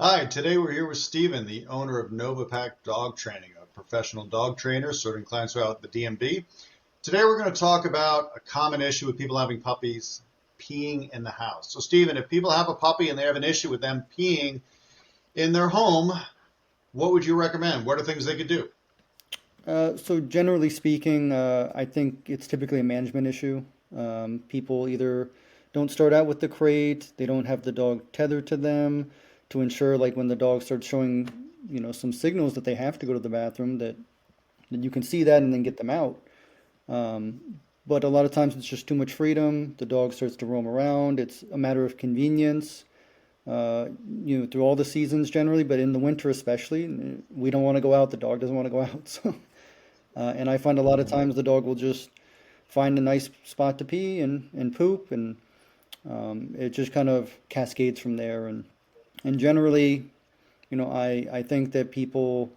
Hi, today we're here with Steven, the owner of NovaPack Dog Training, a professional dog trainer serving clients throughout the DMV. Today we're going to talk about a common issue with people having puppies, peeing in the house. So Steven, if people have a puppy and they have an issue with them peeing in their home, what would you recommend? What are things they could do? So generally speaking, I think it's typically a management issue. People either don't start out with the crate, they don't have the dog tethered to them to ensure like when the dog starts showing, some signals that they have to go to the bathroom that you can see that and then get them out. But a lot of times it's just too much freedom. The dog starts to roam around. It's a matter of convenience, uh, through all the seasons generally, but in the winter especially, we don't want to go out. The dog doesn't want to go out. And I find a lot of Mhm. times the dog will just find a nice spot to pee and poop, and it just kind of cascades from there. And generally, I think that people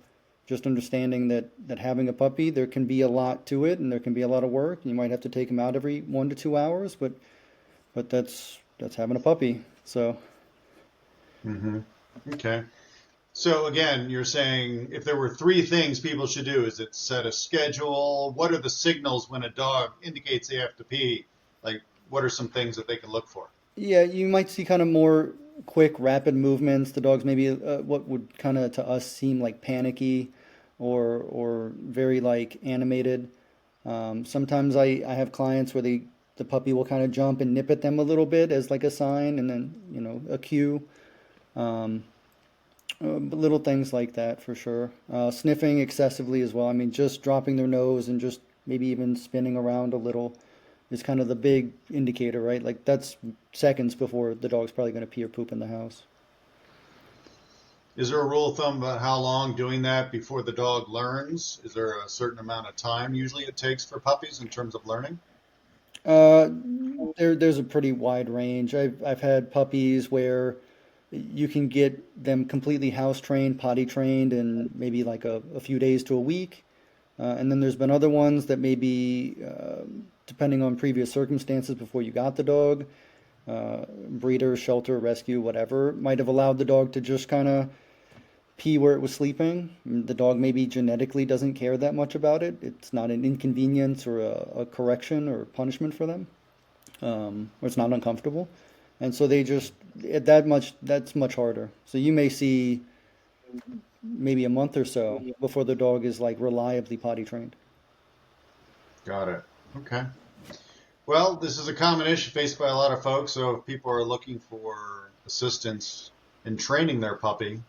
just understanding that having a puppy, there can be a lot to it, and there can be a lot of work. You might have to take them out every 1 to 2 hours, but that's having a puppy. So. hmm Okay. So again, you're saying if there were three things people should do, is it set a schedule? What are the signals when a dog indicates they have to pee? Like, what are some things that they can look for? Yeah, you might see kind of more quick, rapid movements. The dog's maybe what would kind of to us seem like panicky or very like animated. Sometimes I have clients where the puppy will kind of jump and nip at them a little bit as like a sign and then, a cue. Um, but little things like that for sure. Sniffing excessively as well. I mean, just dropping their nose and just maybe even spinning around a little is kind of the big indicator, right? Like that's seconds before the dog's probably going to pee or poop in the house. Is there a rule of thumb about how long doing that before the dog learns? Is there a certain amount of time usually it takes for puppies in terms of learning? Uh, there's a pretty wide range. I've had puppies where you can get them completely house trained, potty trained in maybe like a few days to a week. And then there's been other ones that maybe, depending on previous circumstances before you got the dog, breeder, shelter, rescue, whatever, might have allowed the dog to just kind of pee where it was sleeping. The dog maybe genetically doesn't care that much about it. It's not an inconvenience or a correction or punishment for them, or it's not uncomfortable. And so they just, that's much harder. So you may see maybe a month or so before the dog is like reliably potty trained. Got it. Okay. Well, this is a common issue faced by a lot of folks. So if people are looking for assistance in training their puppy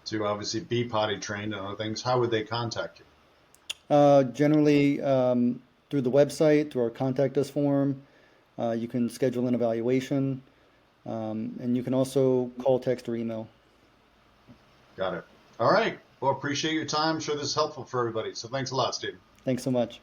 to obviously be potty trained and other things, how would they contact you? Generally, through the website, through our contact us form, you can schedule an evaluation, and you can also call, text, or email. Got it. All right. Well, appreciate your time. I'm sure this is helpful for everybody. So thanks a lot, Steve. Thanks so much.